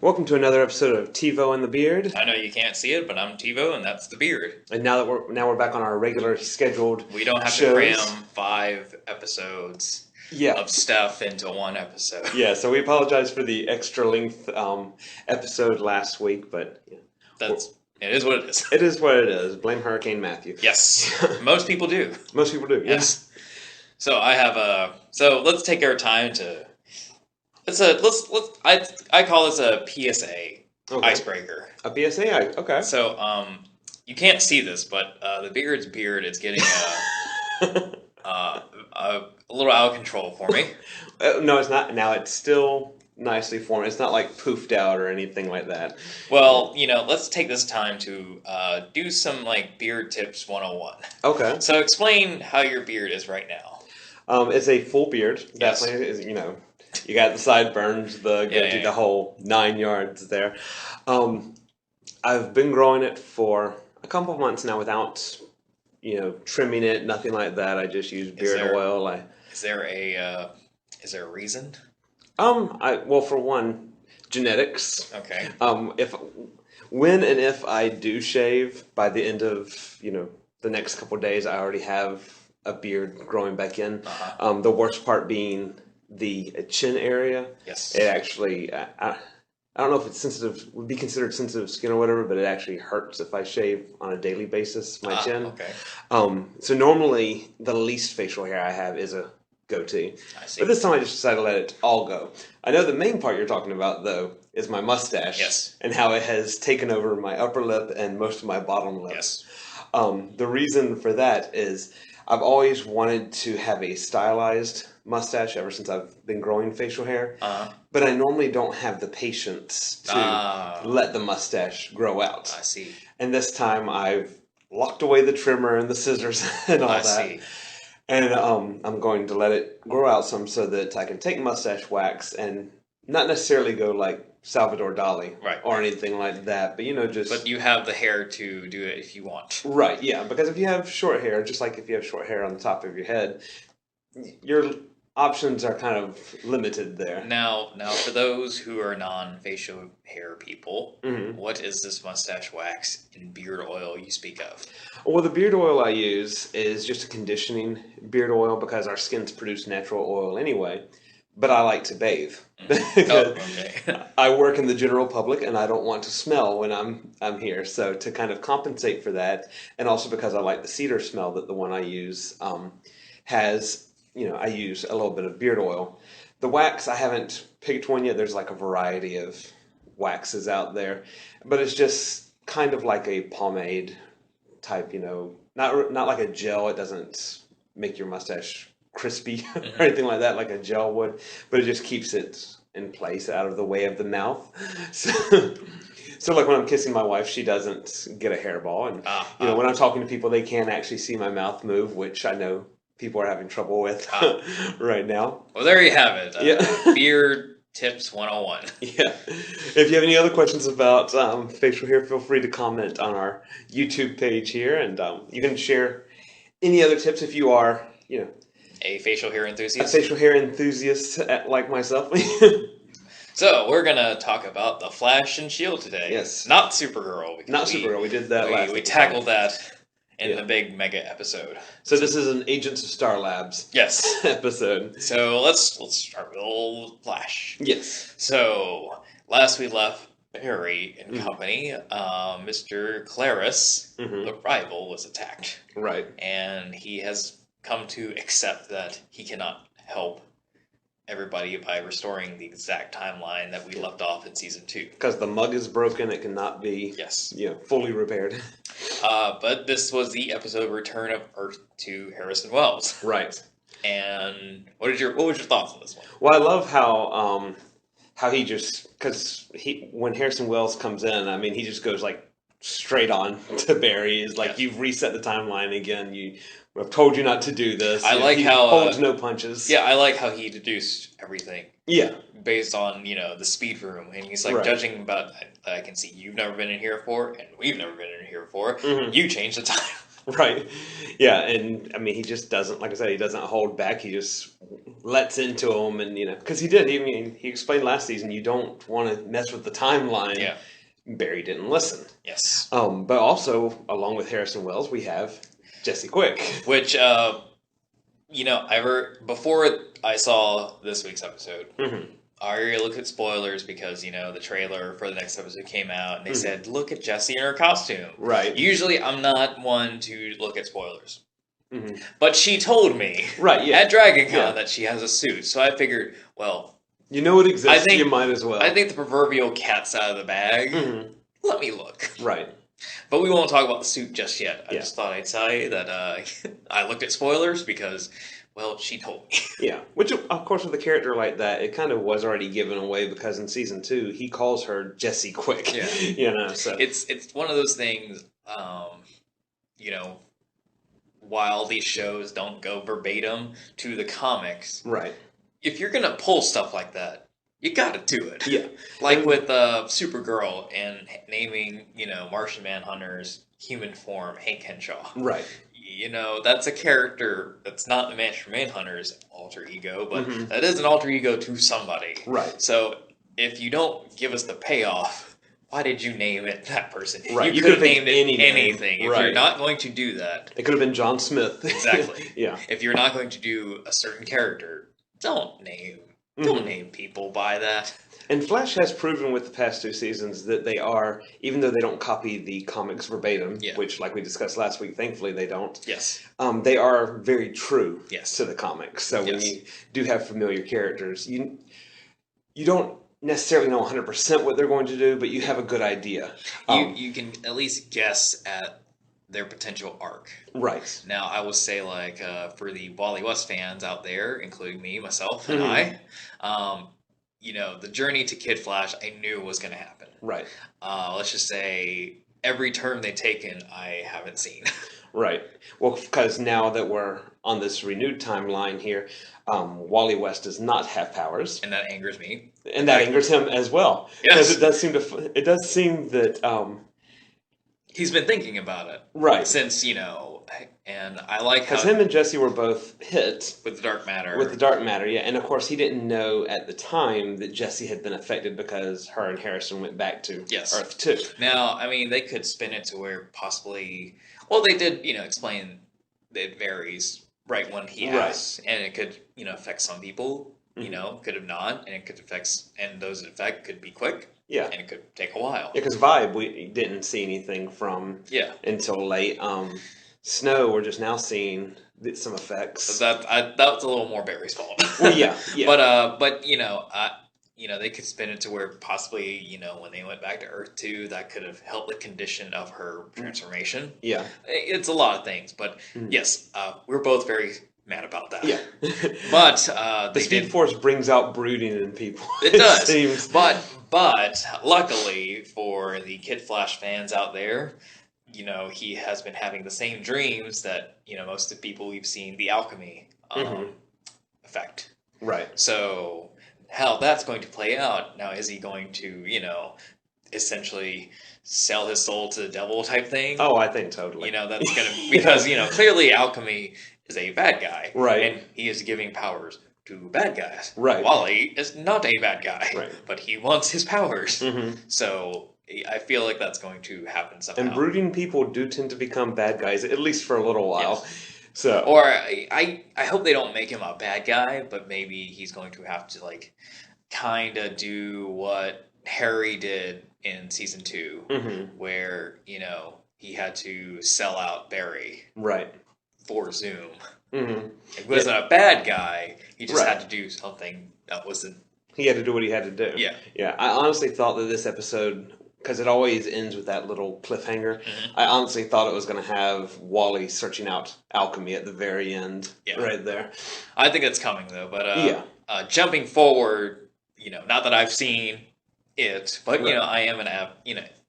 Welcome to another episode of TeeVo and the Beard. I know you can't see it, but I'm TeeVo, and that's the beard. And now that we're back on our regular scheduled We don't have shows. to cram 5 episodes of stuff into one episode. Yeah, so we apologize for the extra length episode last week, but it is what it is. It is what it is. Blame Hurricane Matthew. Yes, most people do. Most people do. Yes. So I have so let's take our time to. I call this a PSA icebreaker. A PSA, okay. So you can't see this, but the beard's beard is getting a little out of control for me. No, it's not. Now it's still nicely formed. It's not like poofed out or anything like that. Well, let's take this time to do some beard tips 101. Okay. So explain how your beard is right now. It's a full beard. Yes. Definitely, you got the sideburns, the whole 9 yards there. I've been growing it for a couple of months now without, trimming it, nothing like that. I just use beard oil. Is there a reason? Well, for one, genetics. Okay. When and if I do shave, by the end of, the next couple of days, I already have a beard growing back in. Uh-huh. The worst part being the chin area. Yes. It actually, I don't know if it's would be considered sensitive skin or whatever, but it actually hurts if I shave on a daily basis, my chin. Okay. So normally the least facial hair I have is a goatee. I see. But this time I just decided to let it all go. I know the main part you're talking about, though, is my mustache. Yes. And how it has taken over my upper lip and most of my bottom lip. Yes. The reason for that is I've always wanted to have a stylized mustache ever since I've been growing facial hair. But I normally don't have the patience to let the mustache grow out. I see. And this time I've locked away the trimmer and the scissors and all that. I see. And I'm going to let it grow out some so that I can take mustache wax and not necessarily go like Salvador Dali or anything like that, but just... But you have the hair to do it if you want. Right, yeah, because if you have short hair, just like if you have short hair on the top of your head, your options are kind of limited there. Now for those who are non-facial hair people, Mm-hmm. What is this mustache wax and beard oil you speak of? Well, the beard oil I use is just a conditioning beard oil because our skins produce natural oil anyway. But I like to bathe. Okay. I work in the general public and I don't want to smell when I'm here. So to kind of compensate for that, and also because I like the cedar smell that the one I use has, I use a little bit of beard oil. The wax, I haven't picked one yet. There's like a variety of waxes out there, but it's just kind of like a pomade type, not like a gel. It doesn't make your mustache crispy or anything like that, like a gel would, but it just keeps it in place out of the way of the mouth. So like when I'm kissing my wife, she doesn't get a hairball. And, when I'm talking to people, they can't actually see my mouth move, which I know people are having trouble with right now. Well, there you have it. Yeah. Beard tips 101. Yeah. If you have any other questions about facial hair, feel free to comment on our YouTube page here. And you can share any other tips if you are, a facial hair enthusiast? A facial hair enthusiast like myself. So, we're going to talk about The Flash and S.H.I.E.L.D. today. Yes. Not Supergirl. Not Supergirl. We did that last We tackled that in the big mega episode. So this is an Agents of Star Labs episode. So, let's start with old Flash. Yes. So, last we left Barry and company, Mr. Claris, the rival, was attacked. Right. And he has come to accept that he cannot help everybody by restoring the exact timeline that we left off in season 2. Because the mug is broken, it cannot be fully repaired. But this was the episode Return of Earth to Harrison Wells. Right. And what was your thoughts on this one? Well, I love how he just, because when Harrison Wells comes in, I mean, he just goes like straight on to Barry. Is like, you've reset the timeline again. I've told you not to do this. I like how holds no punches. Yeah, I like how he deduced everything. Yeah, based on the speed room, and he's like judging about. I can see you've never been in here before, and we've never been in here before. You changed the time. Right. Yeah, and I mean, he just doesn't, like I said, he doesn't hold back. He just lets into him, and because he did. He explained last season, you don't want to mess with the timeline. Yeah. Barry didn't listen. Yes. But also, along with Harrison Wells, we have Jesse Quick. Which, before I saw this week's episode, I already looked at spoilers because, the trailer for the next episode came out and they said, look at Jessie in her costume. Right. Usually I'm not one to look at spoilers. But she told me at DragonCon that she has a suit. So I figured, well... You know it exists, you might as well. I think the proverbial cat's out of the bag. Let me look. Right. But we won't talk about the suit just yet. I just thought I'd tell you that I looked at spoilers because... Well, she told me. Yeah, which of course with a character like that, it kind of was already given away because in season 2 he calls her Jessie Quick. Yeah, So it's one of those things. While these shows don't go verbatim to the comics, right? If you're gonna pull stuff like that, you gotta do it. Yeah, like with Supergirl and naming Martian Manhunter's human form Hank Henshaw. Right. That's a character that's not the Martian Manhunter's alter ego, but that is an alter ego to somebody. Right. So if you don't give us the payoff, why did you name it that person? Right. You could have named it anything. If you're not going to do that... It could have been John Smith. Exactly. Yeah. If you're not going to do a certain character, don't name people by that. And Flash has proven with the past 2 seasons that they are, even though they don't copy the comics verbatim, which, like we discussed last week, thankfully they don't. Yes. They are very true yes. to the comics. So when you do have familiar characters, you don't necessarily know 100% what they're going to do, but you have a good idea. You can at least guess at their potential arc. Right. Now, I will say, for the Wally West fans out there, including me, myself, and I, the journey to Kid Flash, I knew was going to happen. Right. Let's just say every turn they've taken, I haven't seen. Right. Well, because now that we're on this renewed timeline here, Wally West does not have powers, and that angers me. And that angers him as well. Yes. Because it does seem that he's been thinking about it, right? Since and I like how because him and Jesse were both hit with the dark matter. With the dark matter, yeah. And of course, he didn't know at the time that Jesse had been affected because her and Harrison went back to Earth 2. Now, I mean, they could spin it to where possibly. Well, they did, explain that it varies right when he has, and it could, affect some people. Could have not, and it could affect, and those it affect could be quick. Yeah, and it could take a while. Yeah, because Vibe we didn't see anything from. Until late. Snow, we're just now seeing some effects. So that's a little more Barry's fault. Well, yeah. But they could spin it to where possibly when they went back to Earth 2, that could have helped the condition of her transformation. Yeah, it's a lot of things, but yes, we're both very mad about that. Yeah, but the Speed Force brings out brooding in people. It does. Seems. But luckily for the Kid Flash fans out there. He has been having the same dreams that, most of the people we've seen the alchemy effect. Right. So how that's going to play out. Now, is he going to, essentially sell his soul to the devil type thing? Oh, I think totally. That's going to, because, clearly alchemy is a bad guy. Right. And he is giving powers to bad guys. Right. Wally is not a bad guy. But he wants his powers. So... I feel like that's going to happen somehow. And brooding people do tend to become bad guys, at least for a little while. Yes. So, or I hope they don't make him a bad guy, but maybe he's going to have to kind of do what Harry did in season 2, where he had to sell out Barry, for Zoom. He wasn't a bad guy. He just had to do something that wasn't. He had to do what he had to do. Yeah, yeah. I honestly thought that this episode. Because it always ends with that little cliffhanger. I honestly thought it was going to have Wally searching out alchemy at the very end, right there. I think it's coming though. But jumping forward, not that I've seen it, but I am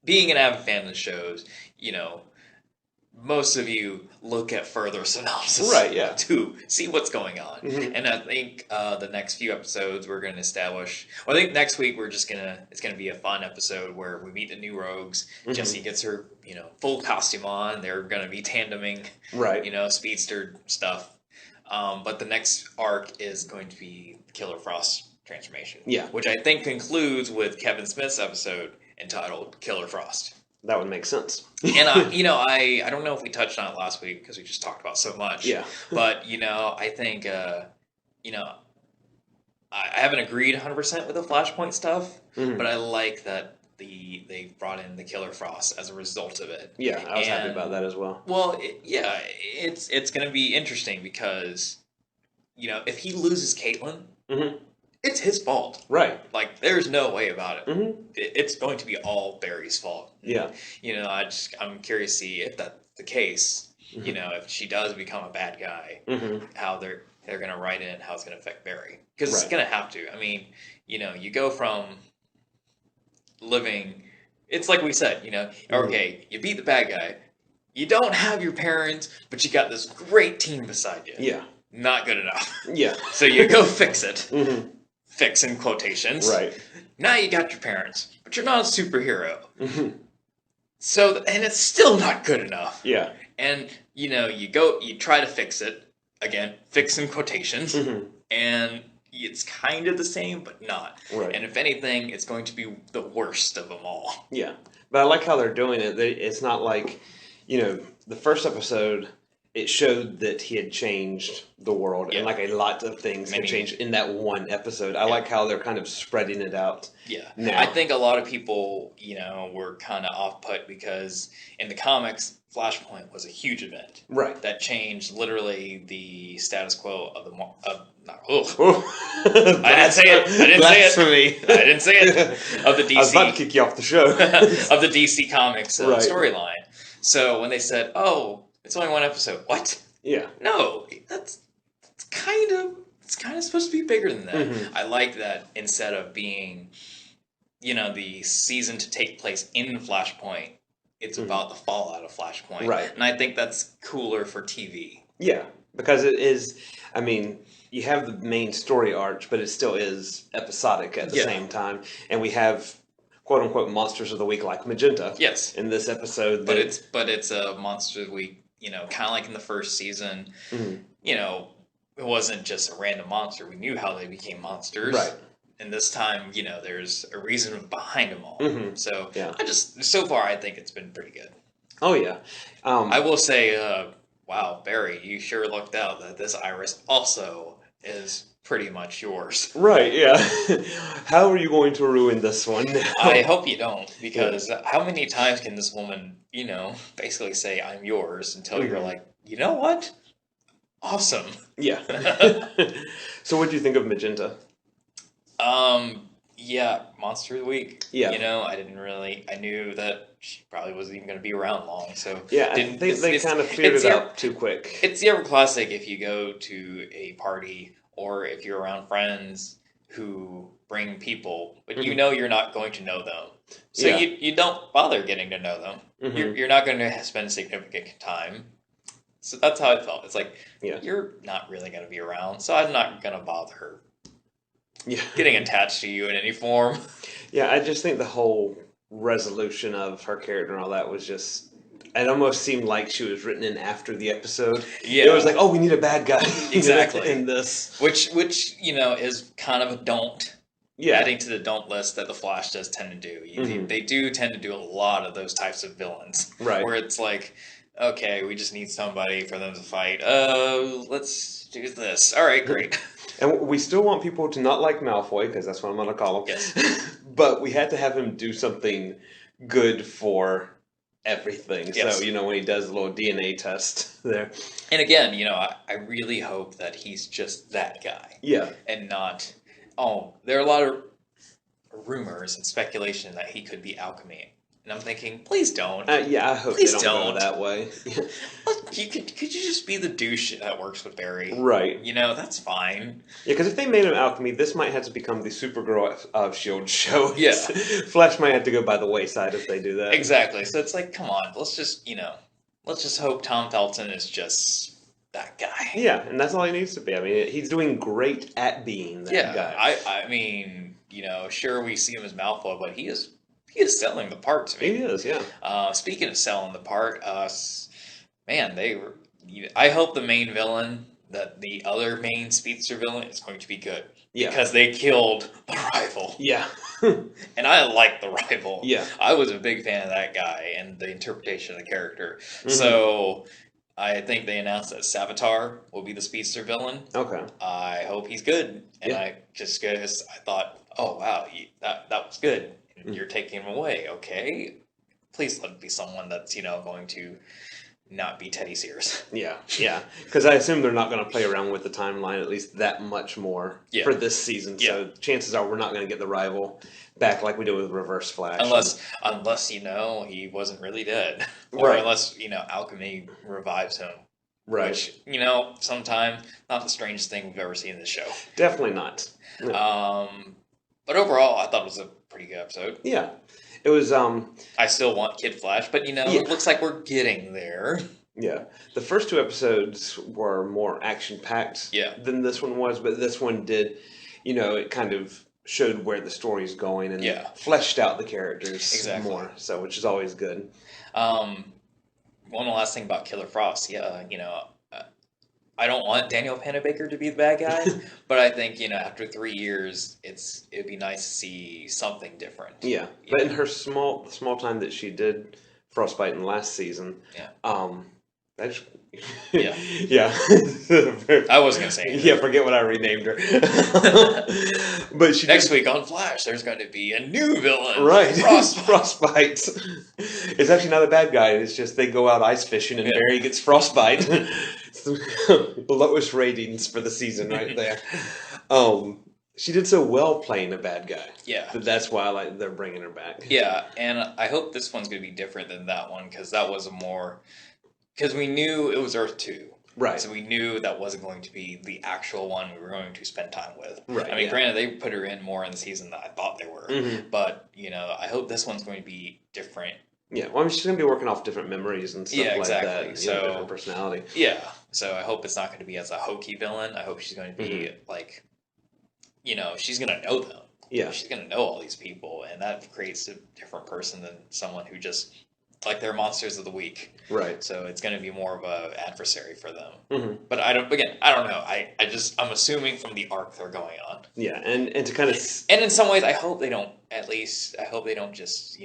being an avid fan of the shows. most of you look at further synopsis Right, yeah. to see what's going on. Mhm. And I think the next few episodes we're going to establish. Well, I think next week it's gonna be a fun episode where we meet the new rogues. Mhm. Jessie gets her full costume on. They're going to be tandeming, Right. speedster stuff. But the next arc is going to be Killer Frost transformation. Yeah. Which I think concludes with Kevin Smith's episode entitled Killer Frost. That would make sense. And I don't know if we touched on it last week because we just talked about so much. Yeah. But I think I haven't agreed 100% with the Flashpoint stuff, Mhm. but I like that they brought in the Killer Frost as a result of it. Yeah, I was happy about that as well. Well, it's going to be interesting because if he loses Caitlyn, Mhm. it's his fault. Right. Like, there's no way about it. Mhm. It's going to be all Barry's fault. Yeah. I'm curious to see if that's the case. Mhm. If she does become a bad guy, Mhm. how they're going to write in how it's going to affect Barry, because it's Right. going to have to. I mean, you go from living. It's like we said. Okay, you beat the bad guy. You don't have your parents, but you got this great team beside you. Yeah. Not good enough. Yeah. So you go fix it. Mhm. Fix in quotations. Right. Now you got your parents, but you're not a superhero. Mhm. So, and it's still not good enough. Yeah. And, you try to fix it. Again, fix in quotations. Mhm. And it's kind of the same, but not. Right. And if anything, it's going to be the worst of them all. Yeah. But I like how they're doing it. It's not like, the first episode, it showed that he had changed the world, Yeah. and like a lot of things had changed in that one episode. I like how they're kind of spreading it out. Yeah. Now. I think a lot of people, were kind of off-put because in the comics, Flashpoint was a huge event. Right. That changed literally the status quo of the I didn't say it. I didn't say it. I didn't say it. Of the DC. I was about to kick you off the show. Of the DC Comics Right. storyline. So when they said, "Oh, it's only one episode," what? Yeah. No, it's kind of supposed to be bigger than that. Mhm. I like that instead of being, the season to take place in Flashpoint, it's about the fallout of Flashpoint. Right. And I think that's cooler for TV. Yeah, because it is. I mean, you have the main story arch, but it still is episodic at the same time, and we have quote unquote monsters of the week like Magenta. Yes. In this episode, But it's a Monster of the Week, kind of like in the first season. Mhm. It wasn't just a random monster. We knew how they became monsters. Right. And this time, there's a reason behind them all. Mhm. So Yeah. so far, I think it's been pretty good. Oh yeah. I will say, wow, Barry, you sure lucked out that this iris also is pretty much yours. Right. Yeah. How are you going to ruin this one now? I hope you don't, because how many times can this woman, basically say, "I'm yours," until you're like, you know what? Awesome. Yeah. So what do you think of Magenta? Yeah, Monster of the Week. Yeah. I knew that she probably wasn't even going to be around long, so... Yeah, I think they kind of figured it out too quick. It's the ever classic if you go to a party, or if you're around friends who bring people, but you're not going to know them. So you don't bother getting to know them. Mhm. You're not going to spend significant time. So that's how I felt. It's like, Yeah. you're not really going to be around, so I'm not going to bother Yeah. getting attached to you in any form. Yeah, I just think the whole resolution of her character and all that was just... It almost seemed like she was written in after the episode. Yeah. It was like, oh, we need a bad guy. Exactly. In this. Which is kind of a don't. Yeah. Adding to the don't list that the Flash does tend to do. They do tend to do a lot of those types of villains. Right. Where it's like, okay, we just need somebody for them to fight. Let's do this. All right, great. And we still want people to not like Malfoy, because that's what I'm going to call him. Yes. But we had to have him do something good for everything. Yes. So, when he does the little DNA test there. And again, I really hope that he's just that guy. Yeah. And not... Oh, there are a lot of rumors and speculation that he could be alchemy. And I'm thinking, please don't. Yeah, I hope Please they don't go don't. that way. Could you just be the douche that works with Barry? Right. That's fine. Yeah, because if they made him alchemy, this might have to become the Supergirl of S.H.I.E.L.D. show. Yeah. Flash might have to go by the wayside if they do that. Exactly. So it's like, come on, let's just, let's just hope Tom Felton is just that guy. Yeah, and that's all he needs to be. I mean, he's doing great at being that guy. I mean, sure we see him as Malfoy, but he is selling the part to me. He is, yeah. Speaking of selling the part, man, I hope the main villain, that the other main speedster villain, is going to be good. Yeah. Because they killed the rival. Yeah. And I like the rival. Yeah. I was a big fan of that guy and the interpretation of the character. Mm-hmm. So I think they announced that Savitar will be the speedster villain. Okay. I hope he's good. And Yeah. I thought, oh wow, that was good. And you're taking him away. Okay. Please let it be someone that's, going to not be Teddy Sears. Yeah, yeah. Because I assume they're not going to play around with the timeline at least that much more for this season. Yeah. So chances are we're not going to get the rival back like we did with Reverse Flash. Unless he wasn't really dead. Or Right. unless, Alchemy revives him. Right. Which, sometime, not the strangest thing we've ever seen in this show. Definitely not. No. But overall, I thought it was a pretty good episode. Yeah. It was, I still want Kid Flash, but, it looks like we're getting there. Yeah. The first two episodes were more action-packed than this one was, but this one did, it kind of showed where the story's going and fleshed out the characters more, so which is always good. One last thing about Killer Frost. I don't want Daniel Panabaker to be the bad guy, but I think, after 3 years, it'd be nice to see something different. Yeah, but in her small time that she did Frostbite in last season, that's yeah. I wasn't gonna say anything. Yeah, forget what I renamed her. But next week on Flash, there's going to be a new villain. Right, Frostbite. It's actually not a bad guy. It's just they go out ice fishing and Barry gets frostbite. Lowest ratings for the season right there. She did so well playing a bad guy. Yeah. That's why they're bringing her back. Yeah, and I hope this one's going to be different than that one, because that was because we knew it was Earth 2. Right. So we knew that wasn't going to be the actual one we were going to spend time with. Right. I mean, granted, they put her in more in the season than I thought they were. Mm-hmm. But, I hope this one's going to be different. Yeah, well, I mean, she's going to be working off different memories and stuff like that. So, different personality. Yeah, so I hope it's not going to be as a hokey villain. I hope she's going to be, she's going to know them. Yeah. She's going to know all these people, and that creates a different person than someone who just, they're monsters of the week. Right. So it's going to be more of an adversary for them. Mm-hmm. But I don't know. I'm assuming from the arc they're going on. Yeah, and to kind of... And in some ways, I hope they don't just,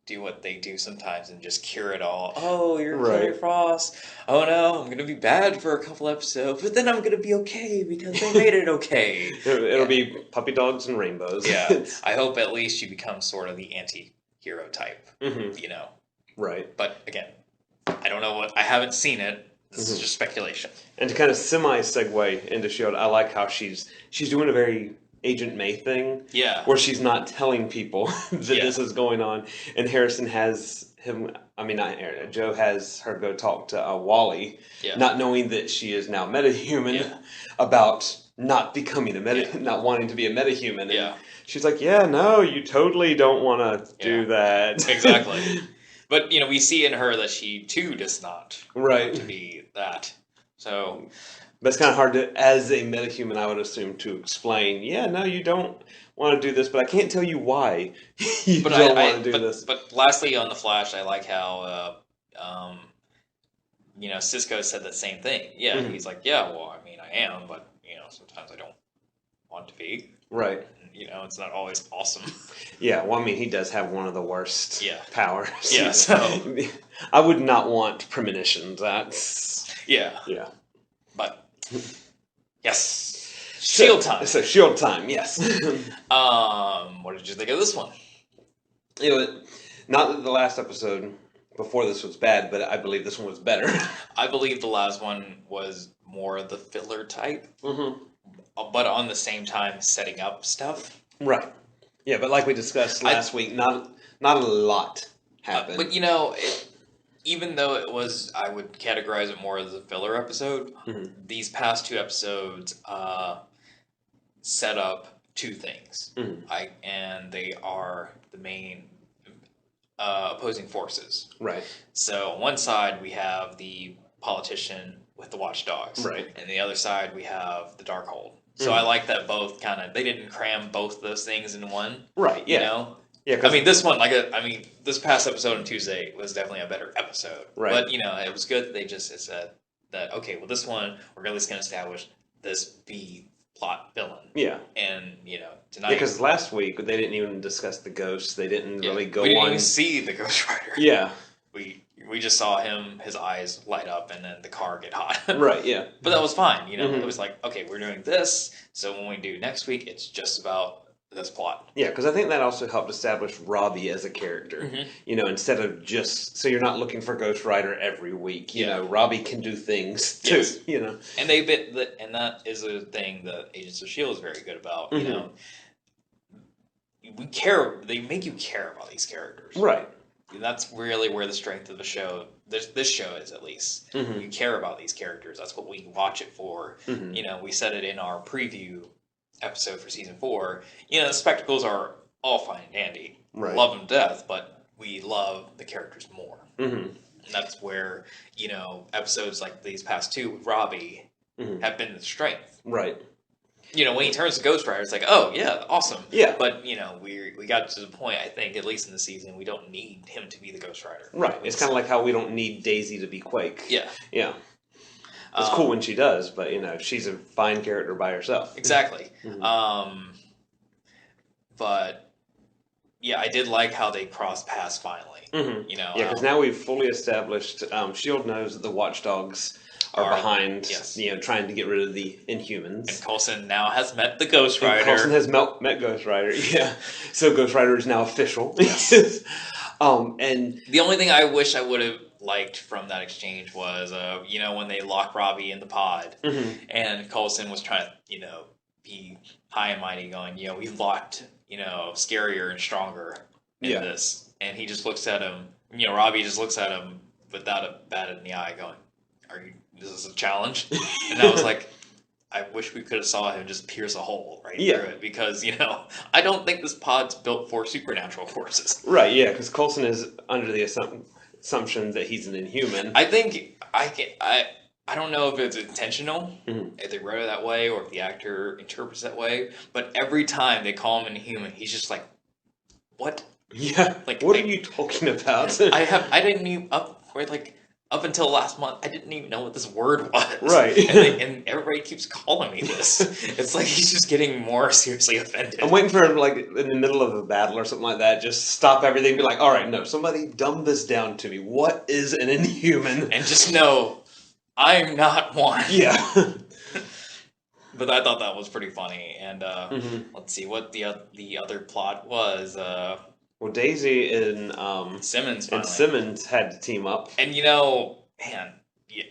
do what they do sometimes and just cure it all. Oh, you're Killer Frost. Oh no, I'm going to be bad for a couple episodes, but then I'm going to be okay because they made it okay. It'll be puppy dogs and rainbows. Yeah, I hope at least she becomes sort of the anti-hero type, Right. But again, I don't know I haven't seen it. This is just speculation. And to kind of semi-segue into S.H.I.E.L.D., I like how she's doing a very Agent May thing. Yeah. Where she's not telling people that this is going on. And Harrison has him, Joe has her go talk to Wally, not knowing that she is now metahuman, about not becoming not wanting to be a metahuman. And she's like, no, you totally don't want to do that. Exactly. But, we see in her that she, too, does not want to be that. So... But it's kind of hard to, as a metahuman, I would assume, to explain, no, you don't want to do this, but I can't tell you why you don't want to do this. But lastly, on The Flash, I like how, Cisco said that same thing. Yeah, he's like, I am, but, sometimes I don't want to be. Right. It's not always awesome. Yeah, well, he does have one of the worst powers. Yeah, so... I would not want premonitions. That's... Yeah. Yeah. But... Yes. S.H.I.E.L.D. time. So S.H.I.E.L.D. time, yes. What did you think of this one? Not that the last episode before this was bad, but I believe this one was better. I believe the last one was more the filler type. Mm-hmm. But on the same time, setting up stuff. Right. Yeah, but like we discussed last week, not a lot happened. But even though it was, I would categorize it more as a filler episode. These past two episodes set up two things. And they are the main. opposing forces. Right. So on one side we have the politician with the watchdogs, Right. and the other side we have the Darkhold. So I like that both kind of they didn't cram both those things into one. Right. You Yeah. know. Yeah. I mean, this one, this past episode on Tuesday was definitely a better episode. Right. But it was good that they just said that okay, well, this one we're at least going to establish this B plot villain. Yeah. And tonight Because last week they didn't even discuss the ghosts. They didn't really go we didn't on. even see the Ghost Rider. Yeah. We just saw his eyes light up, and then the car get hot. Right. Yeah. But that was fine. Mhm. It was like, okay, we're doing this. So when we do next week, it's just about this plot. Yeah, because I think that also helped establish Robbie as a character. Mm-hmm. Instead of just so you're not looking for Ghost Rider every week. Robbie can do things too. Yes. And and that is a thing that Agents of S.H.I.E.L.D. is very good about. Mhm. We care. They make you care about these characters. Right. And that's really where the strength of the show, this show is at least. Mhm. We care about these characters. That's what we watch it for. Mhm. We said it in our preview episode for season 4. The spectacles are all fine and dandy. Right. Love them to death, but we love the characters more. Mhm. And that's where, episodes like these past 2 with Robbie Mhm. have been the strength. Right. When he turns to Ghost Rider, it's like, oh, yeah, awesome. Yeah. But, we got to the point, I think, at least in the season, we don't need him to be the Ghost Rider. Right. It's kind of like how we don't need Daisy to be Quake. Yeah. Yeah. It's cool when she does, but she's a fine character by herself. Exactly. Mhm. But yeah, I did like how they crossed paths finally. Mhm. Yeah, because now we've fully established S.H.I.E.L.D. knows that the Watchdogs are behind, yes. trying to get rid of the Inhumans. And Coulson now has met the Ghost Rider. And Coulson has met Ghost Rider, yeah. So Ghost Rider is now official. Yes. And the only thing I wish I would have liked from that exchange was, when they lock Robbie in the pod, and Coulson was trying to, be high and mighty, going, we've locked, scarier and stronger in this, and he just looks at him. Robbie just looks at him without a bat in the eye, going, this is a challenge? And I was like, I wish we could have saw him just pierce a hole through it, because, I don't think this pod's built for supernatural forces. Right, yeah, because Coulson is under the assumption that he's an Inhuman. I think, I don't know if it's intentional, if they wrote it that way, or if the actor interprets that way, but every time they call him Inhuman, he's just like, what? Yeah, what are you talking about? I didn't even, up until last month, I didn't even know what this word was. Right. And everybody keeps calling me this. It's like he's just getting more seriously offended. I'm waiting for him, in the middle of a battle or something like that, just stop everything and be like, all right, no, somebody dumb this down to me. What is an Inhuman? And just know, I'm not one. Yeah. But I thought that was pretty funny. And let's see what the other plot was. Well, Daisy and Simmons had to team up. And man,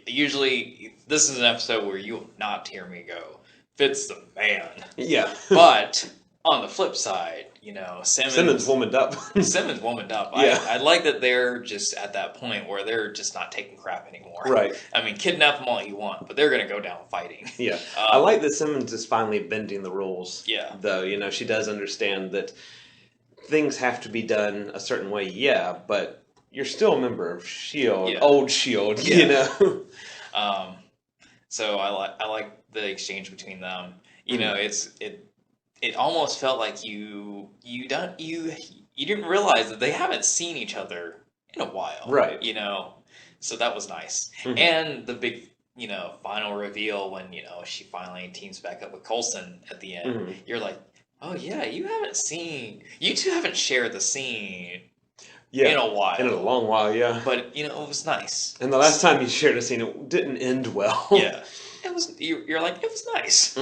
usually this is an episode where you will not hear me go, Fitz the man. Yeah. But on the flip side, Simmons womaned up. Simmons womaned up. Yeah. I like that they're just at that point where they're just not taking crap anymore. Right. I mean, kidnap them all you want, but they're going to go down fighting. Yeah. I like that Simmons is finally bending the rules. Yeah. Though, she does understand that things have to be done a certain way, but you're still a member of S.H.I.E.L.D., old S.H.I.E.L.D., So I like the exchange between them. It almost felt like you didn't realize that they haven't seen each other in a while. Right. So that was nice. Mhm. And the big, final reveal when, she finally teams back up with Coulson at the end. You're like, oh yeah, you two haven't shared the scene in a while. In a long while, yeah. But, it was nice. And the last time you shared a scene, it didn't end well. Yeah. It was, you're like, it was nice.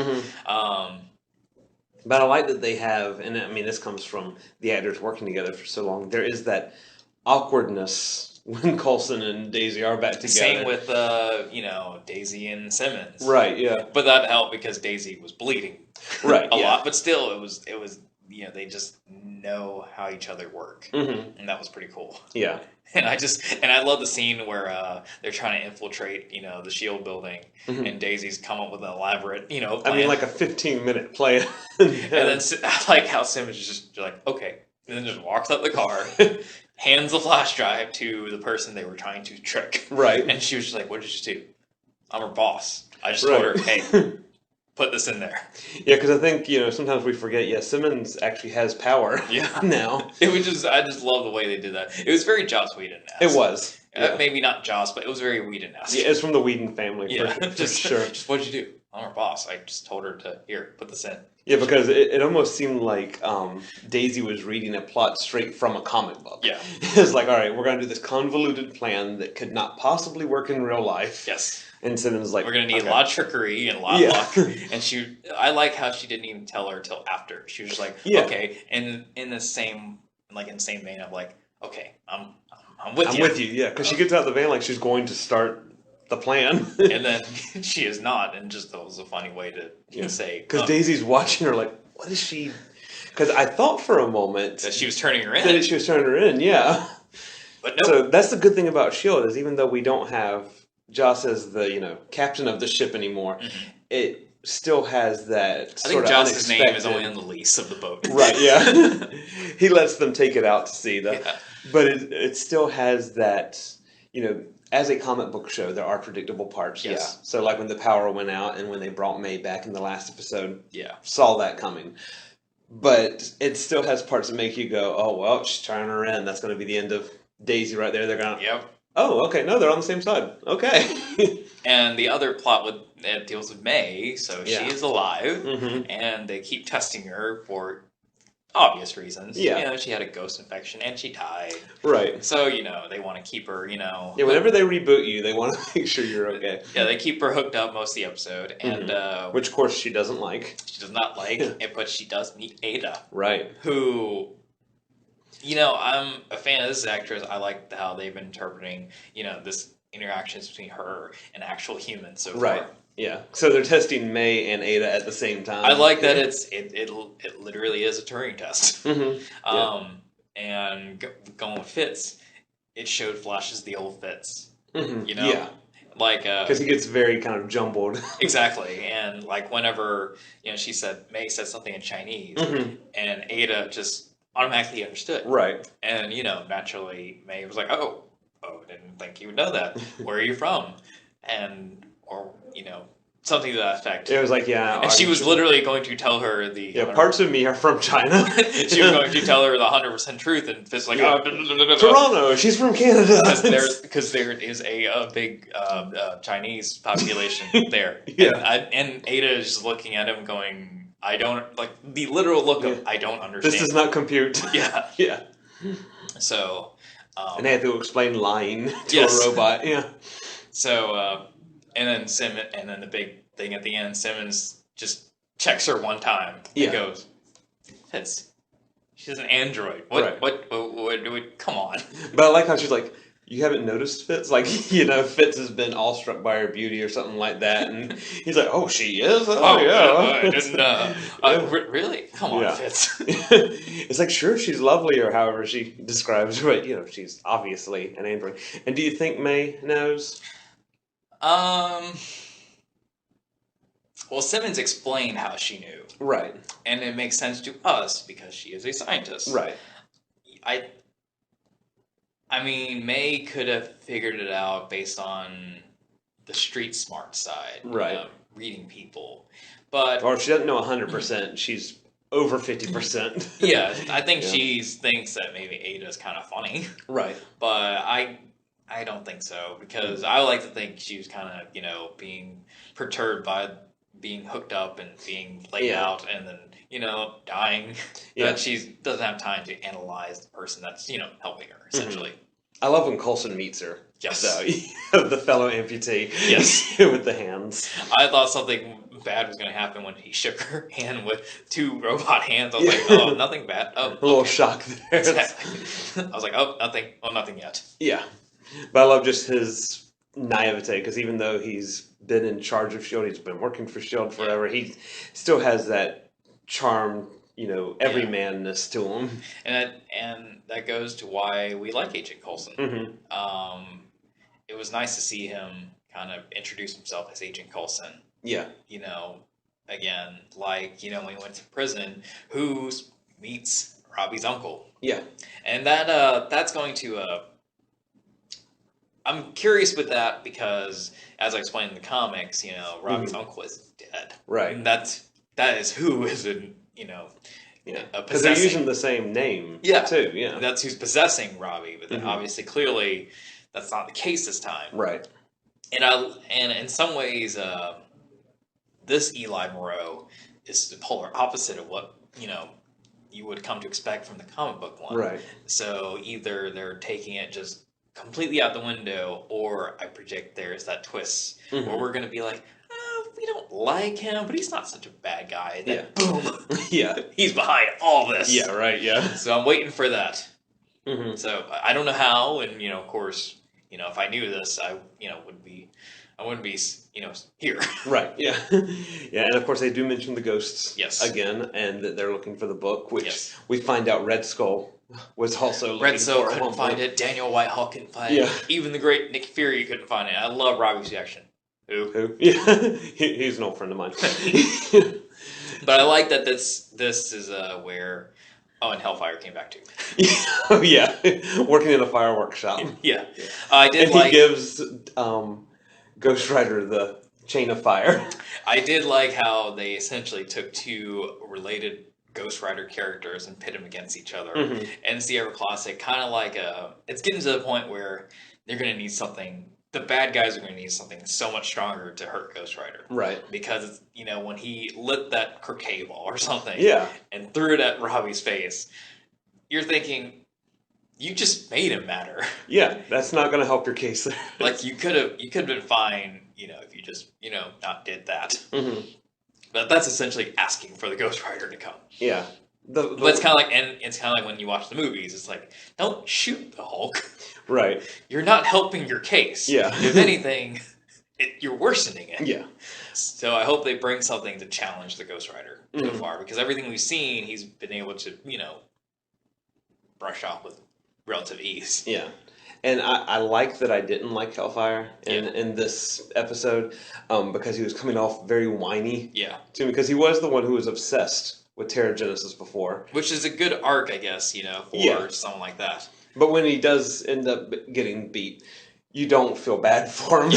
But I like that they have, and I mean, this comes from the actors working together for so long, there is that awkwardness when Coulson and Daisy are back together. Same with, Daisy and Simmons. Right, yeah. But that helped because Daisy was bleeding. Right, a lot. But still, it was they just know how each other work. And that was pretty cool. Yeah. And I love the scene where they're trying to infiltrate, the S.H.I.E.L.D. building, and Daisy's come up with an elaborate, plan. I mean, like a 15-minute plan. And then I like how Simmons is just like, okay, and then just walks up the car, hands the flash drive to the person they were trying to trick. Right. And she was just like, "What did you do? I'm her boss. I just Right. told her, hey, put this in there." Yeah, because I think, sometimes we forget, yeah, Simmons actually has power Yeah. now. I just love the way they did that. It was very Joss Whedon-esque. It was. Yeah. Maybe not Joss, but it was very Whedon-esque. Yeah, it's from the Whedon family, Yeah, for sure. Just what'd you do? I'm her boss. I just told her to, here, put this in. Yeah, because it almost seemed like Daisy was reading a plot straight from a comic book. Yeah. It's like, all right, we're going to do this convoluted plan that could not possibly work in real life. Yes. And Simmons like, we're going to need okay. a lot of trickery and a lot of luck. And I like how she didn't even tell her till after. She was just like, okay. And in the same vein of like, okay, I'm with you. I'm with you, yeah. Because she gets out of the van like she's going to start the plan. And then she is not. And just that was a funny way to say. Because Daisy's watching her like, what is she? Because I thought for a moment that she was turning her in. That she was turning her in, yeah. But no. So that's the good thing about S.H.I.E.L.D. is even though we don't have Joss as the captain of the ship anymore, it still has that I think Joss's name is only on the lease of the boat. Right, yeah. He lets them take it out to sea, though. Yeah. But it still has that, as a comic book show, there are predictable parts, yes. Yeah. So like when the power went out and when they brought May back in the last episode, saw that coming. But it still has parts that make you go, oh, well, she's turning her in. That's going to be the end of Daisy right there. They're going to... Yep. Oh, okay. No, they're on the same side. Okay. And the other plot it deals with May, so she is alive, and they keep testing her for obvious reasons. Yeah. She had a ghost infection, and she died. Right. So, they want to keep her, Yeah, whenever they reboot you, they want to make sure you're okay. Yeah, they keep her hooked up most of the episode, and... which, of course, she doesn't like. She does not like, but she does meet Ada. Right. Who... I'm a fan of this actress. I like how they've been interpreting, this interactions between her and actual humans so far. Yeah. So they're testing May and Ada at the same time. I like that it literally is a Turing test. And going with Fitz, it showed flashes the old Fitz. Yeah. Like because he gets very kind of jumbled. Exactly. And like whenever May said something in Chinese, and Ada just automatically understood. Right. And, naturally, May was like, oh, didn't think you would know that. Where are you from? Or, something to that effect. It was like, yeah. And she was literally going to tell her the... Yeah, parts of me are from China. She was going to tell her the 100% truth, and Fitz like, Toronto, she's from Canada. Because there is a big Chinese population there. Yeah. And Ada is just looking at him going... I don't, the literal look of, I don't understand. This does not compute. Yeah. Yeah. So... and they had to explain lying to a robot. Yeah. So, and then the big thing at the end, Simmons just checks her one time and goes, she's an android. What come on. But I like how she's like, you haven't noticed Fitz? Like, Fitz has been awestruck by her beauty or something like that. And he's like, oh, she is? Oh, yeah. I didn't, really? Come on, Fitz. It's like, sure, she's lovely or however she describes her, but, she's obviously an android. And do you think May knows? Well, Simmons explained how she knew. Right. And it makes sense to us because she is a scientist. Right. I mean, May could have figured it out based on the street smart side. Right. Reading people. But... Or if she doesn't know 100%, she's over 50%. Yeah, I think she thinks that maybe Ada's kind of funny. Right. But I don't think so, because I like to think she was kind of, being perturbed by being hooked up and being laid out and then, dying. That she doesn't have time to analyze the person that's, helping her, essentially. I love when Coulson meets her. Yes. So, the fellow amputee. Yes. With the hands. I thought something bad was going to happen when he shook her hand with two robot hands. I was like, oh, nothing bad. Oh, a little shock there. Exactly. I was like, oh, nothing. Oh, nothing yet. Yeah. But I love just his naivete, because even though he's been in charge of S.H.I.E.L.D., he's been working for S.H.I.E.L.D. forever, he still has that charm, everymanness to him. And that goes to why we like Agent Coulson. It was nice to see him kind of introduce himself as Agent Coulson. Yeah. Again, when he went to prison, who meets Robbie's uncle. Yeah. And that's going to I'm curious with that because, as I explained in the comics, Robbie's uncle is dead. Right. And that is who is because they're using the same name. Too. Yeah. That's who's possessing Robbie, but obviously, clearly, that's not the case this time. Right. And in some ways, this Eli Moreau is the polar opposite of what you would come to expect from the comic book one. Right. So either they're taking it just completely out the window, or I predict there's that twist where we're going to be like, we don't like him, but he's not such a bad guy. And then, boom. Yeah. He's behind all this. Yeah, right, yeah. So I'm waiting for that. Mm-hmm. So I don't know how, and, of course, if I knew this, I wouldn't be here. Right, yeah. Yeah, and of course they do mention the ghosts again, and that they're looking for the book, which we find out Red Skull was also looking Red Skull for couldn't find it. Daniel Whitehall couldn't find it. Even the great Nick Fury couldn't find it. I love Robbie's reaction. Who? Yeah, he's an old friend of mine. But I like that this is where and Hellfire came back too. Yeah, working in a fireworks shop. Yeah, I did. And he gives Ghost Rider the chain of fire. I did like how they essentially took two related Ghost Rider characters and pit them against each other. And Sierra Classic, kind of like it's getting to the point where they're going to need something. The bad guys are going to need something so much stronger to hurt Ghost Rider. Right. Because, when he lit that croquet ball or something and threw it at Robbie's face, you're thinking, you just made him matter. Yeah, that's not going to help your case there. Like, you could have been fine, if you just, not did that. But that's essentially asking for the Ghost Rider to come. Yeah. But it's kind of like when you watch the movies, it's like, don't shoot the Hulk. Right. You're not helping your case. Yeah. If anything, you're worsening it. Yeah. So I hope they bring something to challenge the Ghost Rider so far, because everything we've seen, he's been able to, brush off with relative ease. Yeah. And I like that I didn't like Hellfire in this episode because he was coming off very whiny to me, because he was the one who was obsessed with Terrigenesis before. Which is a good arc, I guess, for someone like that. But when he does end up getting beat, you don't feel bad for him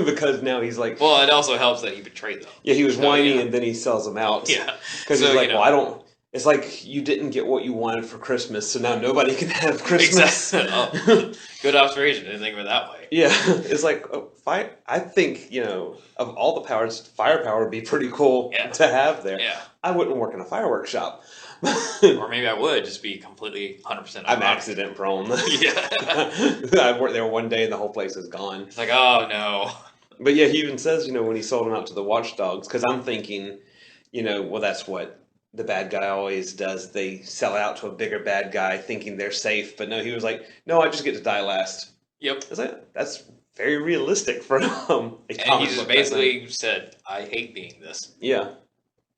because now he's like... Well, it also helps that he betrayed them. Yeah, he was whiny and then he sells them out. Yeah. Because he's like, well, I don't... It's like you didn't get what you wanted for Christmas, so now nobody can have Christmas. Exactly. Good observation. I didn't think of it that way. Yeah. It's like, fire. I think, of all the powers, firepower would be pretty cool to have there. Yeah. I wouldn't work in a fireworks shop. Or maybe I would just be completely 100%. I'm accident prone. Yeah. I worked there one day and the whole place is gone. It's like, oh no. But yeah, he even says, when he sold them out to the watchdogs, because I'm thinking, well, that's what the bad guy always does. They sell out to a bigger bad guy thinking they're safe. But no, he was like, no, I just get to die last. Yep. I was like, that's very realistic for a and he just basically said, I hate being this. Yeah.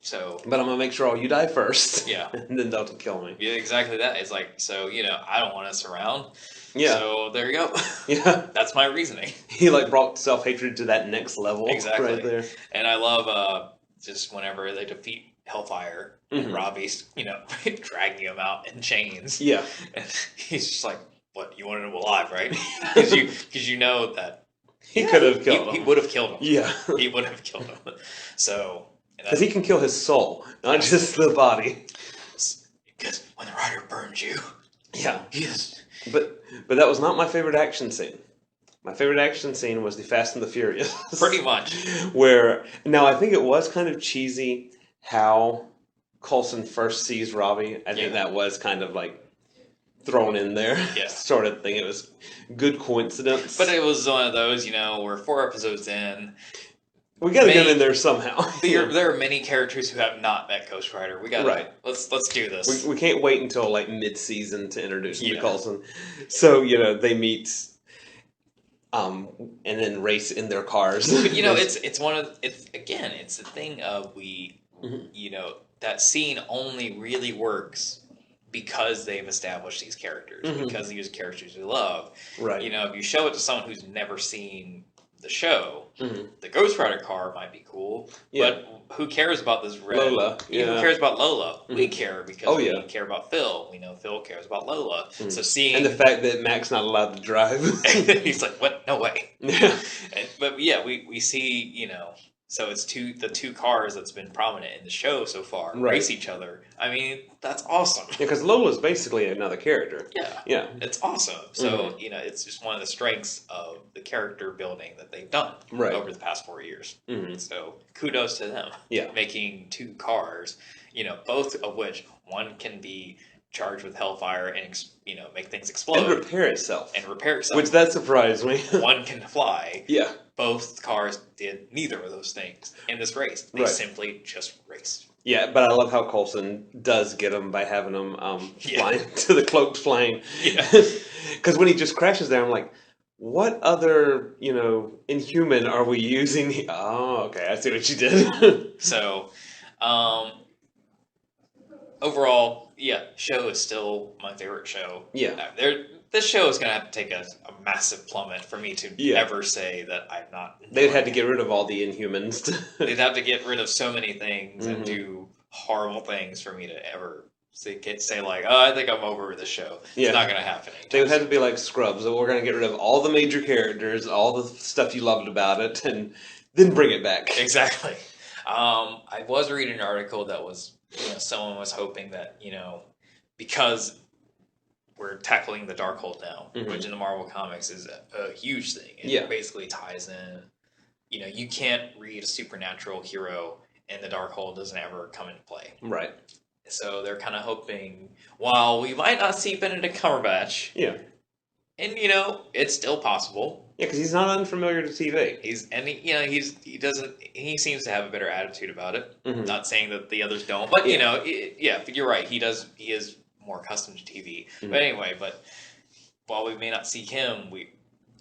So, but I'm going to make sure all you die first. Yeah. And then they'll kill me. Yeah, exactly that. It's like, so, I don't want us around. Yeah. So, there you go. Yeah. That's my reasoning. He, brought self-hatred to that next level. Exactly. Right there. And I love, just whenever they defeat Hellfire, and Robbie's, dragging him out in chains. Yeah. And he's just like, what, you wanted him alive, right? Because you know that... He could have killed him. He would have killed him. Yeah. He would have killed him. So... Because he can kill his soul, not just the body. Because when the rider burns you... Yeah. Yes. But that was not my favorite action scene. My favorite action scene was the Fast and the Furious. Pretty much. Where... Now, I think it was kind of cheesy how Coulson first sees Robbie. I think that was kind of thrown in there sort of thing. It was good coincidence. But it was one of those, we're 4 episodes in. We got to get in there somehow. There are many characters who have not met Ghost Rider. We got let's do this. We can't wait until mid-season to introduce him to Coulson. So, they meet and then race in their cars. But, it's one of it's the thing of that scene only really works because they've established these characters, because these characters we love. Right. If you show it to someone who's never seen the show, Mm-hmm. the Ghost Rider car might be cool, Yeah. but who cares about this red? Lola. Yeah. Who cares about Lola? We Mhm. care because Oh, we yeah. care about Phil. We know Phil cares about Lola. Mhm. So seeing And the fact that Mac's not allowed to drive. he's like, what? No way. Yeah. But yeah, we see, so it's the two cars that's been prominent in the show so far Right. race each other. I mean, that's awesome. Yeah, because Lola's basically another character. Yeah. Yeah. It's awesome. So, it's just one of the strengths of the character building that they've done Right. over the past 4 years. Mm-hmm. So, kudos to them. Yeah. Making two cars, both of which one can be charged with hellfire and, make things explode. And repair itself. Which that surprised me. One can fly. Yeah. Both cars did neither of those things in this race. They simply just raced. Yeah, but I love how Coulson does get them by having them flying to the cloaked plane. Yeah. Because when he just crashes there, I'm like, what other, Inhuman are we using? Oh, okay, I see what you did. So, overall, yeah, show is still my favorite show. Yeah. This show is going to have to take a massive plummet for me to ever say that I'm not. They'd have to get rid of all the Inhumans. They'd have to get rid of so many things and do horrible things for me to ever say like, oh, I think I'm over this show. It's not going to happen. They would have to be like Scrubs. We're going to get rid of all the major characters, all the stuff you loved about it, and then bring it back. Exactly. I was reading an article that was, someone was hoping that, because we're tackling the Darkhold now, which in the Marvel Comics is a huge thing. It basically ties in, you can't read a supernatural hero and the Darkhold doesn't ever come into play. Right. So they're kind of hoping, while we might not see Benedict Cumberbatch, and it's still possible. Yeah, because he's not unfamiliar to TV. He seems to have a better attitude about it. Not saying that the others don't, but you're right. He is more accustomed to TV. But anyway, while we may not see him,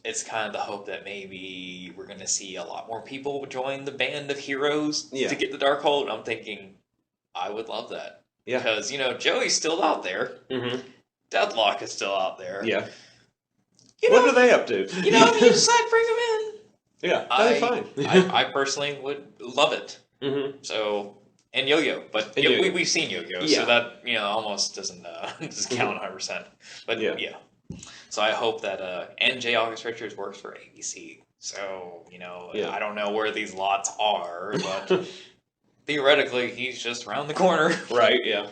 it's kind of the hope that maybe we're going to see a lot more people join the band of heroes to get the Darkhold. I'm thinking, I would love that. Yeah. Because, Joey's still out there. Deathlock is still out there. Yeah. What are they up to? You decide to bring them in. Yeah, that'd be fine. I personally would love it. So, and Yo-Yo, but we've seen Yo-Yo, so that almost doesn't count 100%. But yeah. So I hope that and J. August Richards works for ABC. So I don't know where these lots are, but theoretically he's just around the corner. Right. Yeah.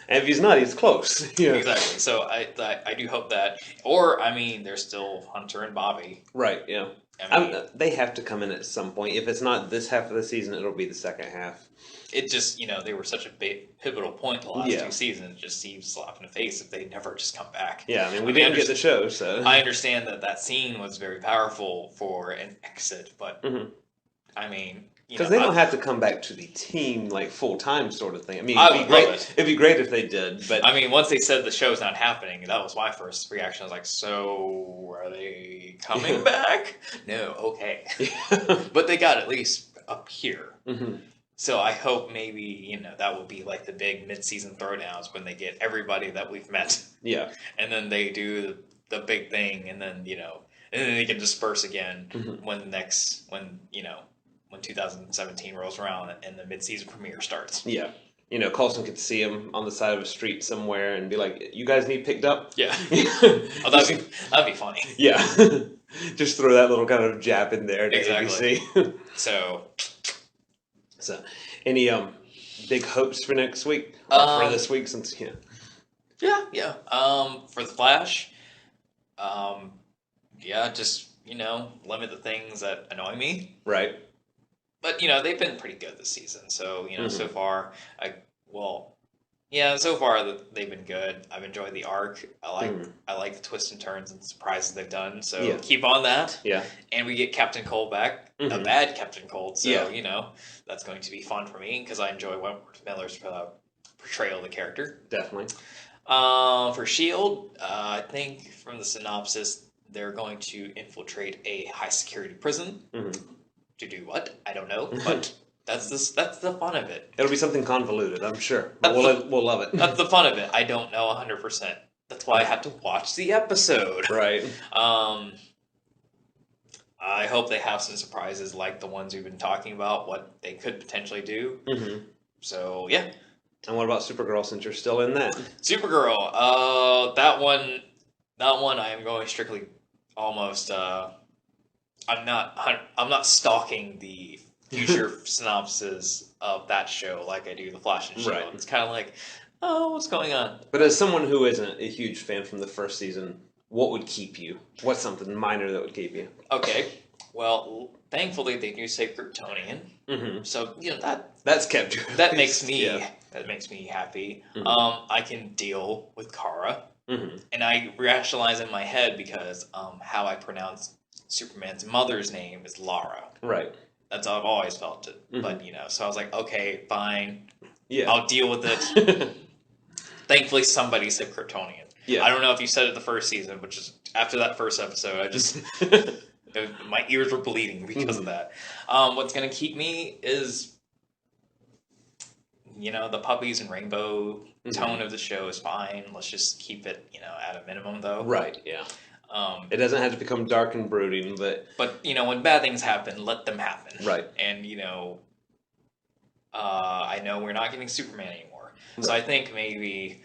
And if he's not, he's close. Yeah. Exactly. So I do hope that, or there's still Hunter and Bobby. Right. Yeah. They have to come in at some point. If it's not this half of the season, it'll be the second half. It just, they were such a big pivotal point the last two seasons. It just seems slap in the face if they never just come back. Yeah, we didn't get the show, so. I understand that scene was very powerful for an exit, but, because they don't have to come back to the team, full time sort of thing. It'd be great if they did, but. Once they said the show's not happening, that was my first reaction. I was like, so, are they coming back? No, okay. But they got at least up here. So I hope maybe, that will be like the big mid-season throwdowns when they get everybody that we've met. Yeah. And then they do the big thing, and then, and then they can disperse again when 2017 rolls around and the mid-season premiere starts. Yeah. Coulson could see him on the side of a street somewhere and be like, you guys need picked up? Yeah. That'd be funny. Yeah. Just throw that little kind of jab in there to ABC. So, any big hopes for next week? Or for this week, since Yeah. For the Flash, just limit the things that annoy me. Right. But they've been pretty good this season. So so far, so far they've been good. I've enjoyed the arc. I like the twists and turns and surprises they've done. So keep on that. Yeah. And we get Captain Cold back, a bad Captain Cold. So that's going to be fun for me because I enjoy Wentworth Miller's portrayal of the character. Definitely. For S.H.I.E.L.D., I think from the synopsis they're going to infiltrate a high security prison. To do what? I don't know, but that's the fun of it. It'll be something convoluted, I'm sure. But we'll love it. That's the fun of it. I don't know 100%. That's why I have to watch the episode. Right. I hope they have some surprises like the ones we've been talking about, what they could potentially do. Mm-hmm. So yeah. And what about Supergirl, since you're still in that? Supergirl, that one I am going strictly almost. I'm not stalking the future synopsis of that show like I do the Flash and S.H.I.E.L.D. Right. It's kind of like, oh, what's going on? But as someone who isn't a huge fan from the first season, what would keep you? What's something minor that would keep you? Okay, well, thankfully they do say Kryptonian, Mm-hmm. so That's kept you. that makes me Yeah. that makes me happy. Mm-hmm. I can deal with Kara, Mm-hmm. and I rationalize in my head because how I pronounce Superman's mother's name is Lara. Right. That's how I've always felt it. Mm-hmm. But so I was like, okay, fine, Yeah. I'll deal with it. Thankfully, somebody said Kryptonian. Yeah. I don't know if you said it the first season, but just after that first episode, I just my ears were bleeding because of that. What's gonna keep me is the puppies and rainbow tone of the show is fine. Let's just keep it at a minimum though. Right. Yeah. It doesn't have to become dark and brooding, but when bad things happen, let them happen. right. And I know we're not getting Superman anymore, Right. so I think maybe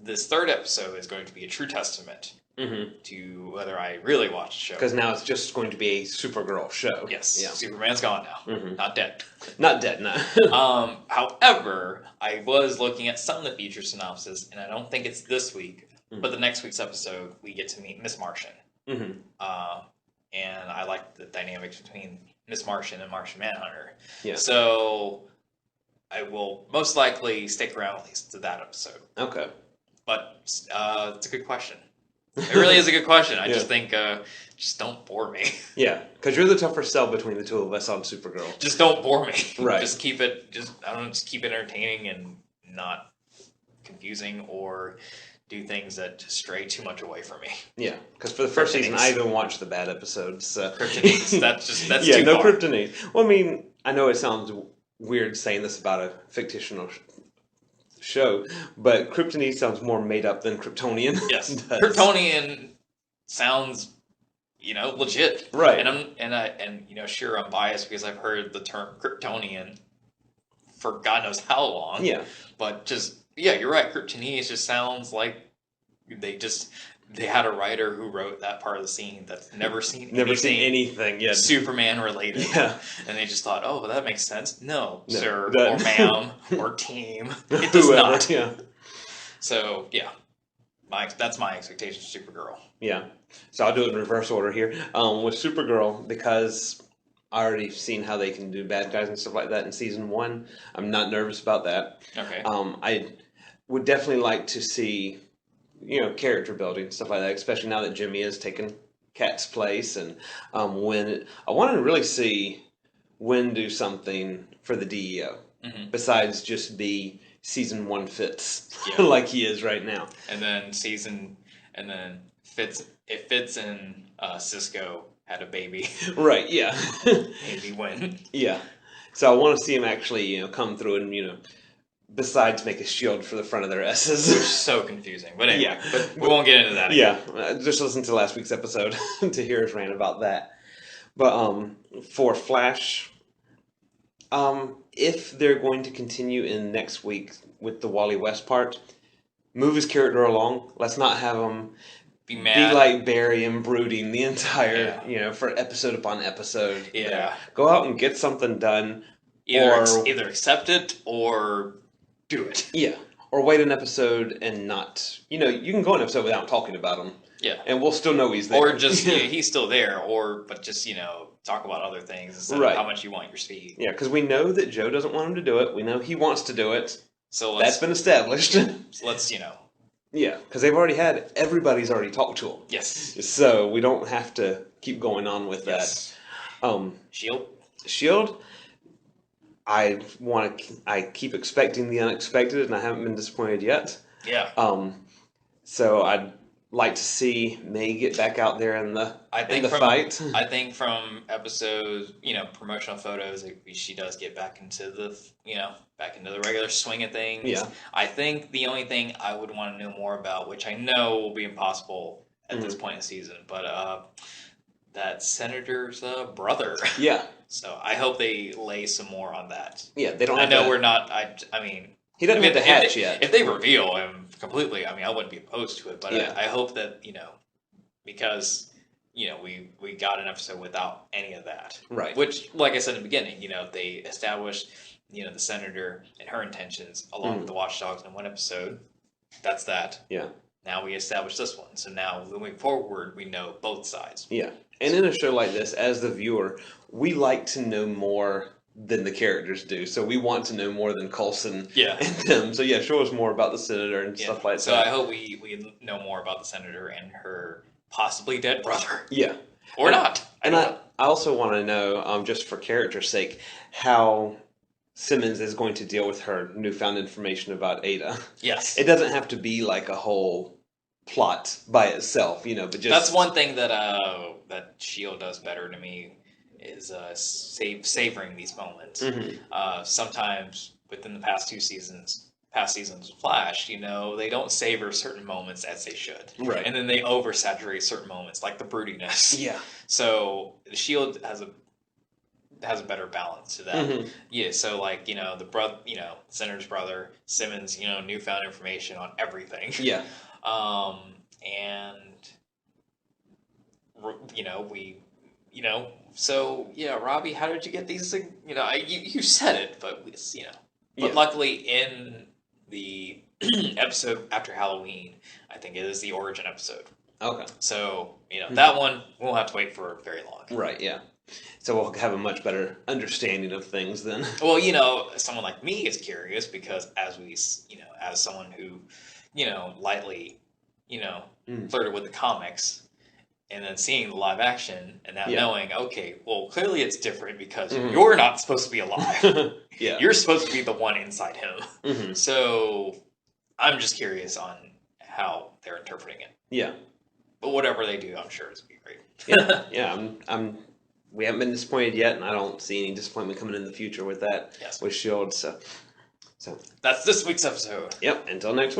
this third episode is going to be a true testament Mm-hmm. to whether I really watch the show. Because now it's just going to be a Supergirl show. Yes, Yeah. Superman's gone now, Mm-hmm. not dead. Not dead, no. However, I was looking at some of the feature synopsis, and I don't think it's this week, but the next week's episode, we get to meet Miss Martian. Mm-hmm. And I like the dynamics between Miss Martian and Martian Manhunter. Yeah. So I will most likely stick around at least to that episode. Okay. But it's a good question. It really is a good question. I Yeah. just think, just don't bore me. Yeah, because you're the tougher sell between the two of us on Supergirl. Just don't bore me. Right. Just keep it. Just keep it entertaining and not confusing or do things that stray too much away from me. Yeah, because for the first season, Kryptonite. I even watched the bad episodes. So. Kryptonite. That's yeah, too no far. kryptonite. Well, I mean, I know it sounds weird saying this about a fictional show, but kryptonite sounds more made up than Kryptonian. Yes, does. Kryptonian sounds, legit. Right. And sure, I'm biased because I've heard the term Kryptonian for God knows how long. Yeah. But you're right. Kryptonese just sounds like they had a writer who wrote that part of the scene that's never seen anything yet. Superman related. Yeah. And they just thought, oh, well, that makes sense. No, No, sir, that- or ma'am, or team. It does Whoever, not. Yeah. So, yeah. That's my expectation for Supergirl. Yeah. So I'll do it in reverse order here. With Supergirl, because I already seen how they can do bad guys and stuff like that in season 1, I'm not nervous about that. Okay. I would definitely like to see, character building, stuff like that, especially now that Jimmy has taken Kat's place. And I want to really see Wynn do something for the DEO, besides just be season 1 Fitz, like he is right now. And then Fitz and Cisco had a baby. Right, yeah. Maybe Win. Yeah. So I want to see him actually, come through and, besides make a shield for the front of their S's. Which is so confusing. But anyway, Yeah. but we won't get into that again. Yeah, just listen to last week's episode to hear us rant about that. But for Flash, if they're going to continue in next week with the Wally West part, move his character along. Let's not have him Be mad. be like Barry and brooding the entire, for episode upon episode. Yeah. Go out and get something done. Either accept it or do it. Yeah. Or wait an episode and not, you can go an episode without talking about him. Yeah. And we'll still know he's there. Or just, he's still there, but just, talk about other things instead of how much you want your speed. Yeah, because we know that Joe doesn't want him to do it. We know he wants to do it. So that's been established. Let's, Yeah, because everybody's already talked to him. Yes. So we don't have to keep going on with that. S.H.I.E.L.D. S.H.I.E.L.D. I keep expecting the unexpected, and I haven't been disappointed yet. Yeah. So I'd like to see May get back out there in the fight. I think from episodes, promotional photos, she does get back into the regular swing of things. Yeah. I think the only thing I would want to know more about, which I know will be impossible at this point in the season, but that senator's brother. Yeah. So I hope they lay some more on that. Yeah, they don't I have know to, we're not. I mean, he doesn't have to hatch if, yet. if they reveal him completely, I mean, I wouldn't be opposed to it. But Yeah. I hope that because we got an episode without any of that. Right. Which, like I said in the beginning, they established the senator and her intentions along with the watchdogs in one episode. That's that. Yeah. Now we established this one. So now moving forward, we know both sides. Yeah. And in a show like this, as the viewer, we like to know more than the characters do. So we want to know more than Coulson and them. So yeah, show us more about the senator and stuff like that. So I hope we know more about the senator and her possibly dead brother. Yeah. Or not. I also want to know, just for character's sake, how Simmons is going to deal with her newfound information about Ada. Yes. It doesn't have to be like a whole plot by itself, but just... That's one thing that that S.H.I.E.L.D. does better to me is savoring these moments. Sometimes within the past seasons of Flash, they don't savor certain moments as they should. Right. And then they oversaturate certain moments, like the broodiness. Yeah. So S.H.I.E.L.D. has a better balance to that. Yeah, so like, the brother, Senator's brother, Simmons, newfound information on everything. Yeah. And so yeah, Robbie, how did you get these things? You said it, but but luckily in the episode after Halloween, I think it is the origin episode. Okay. So, that one we'll have to wait for very long. Right, yeah. So we'll have a much better understanding of things then. Well, someone like me is curious because as someone who, lightly, flirted with the comics and then seeing the live action and now knowing, okay, well, clearly it's different because you're not supposed to be alive. Yeah. You're supposed to be the one inside him. So I'm just curious on how they're interpreting it. Yeah. But whatever they do, I'm sure it's going to be great. Yeah. We haven't been disappointed yet, and I don't see any disappointment coming in the future with that, with S.H.I.E.L.D. So that's this week's episode. Yep. Until next week.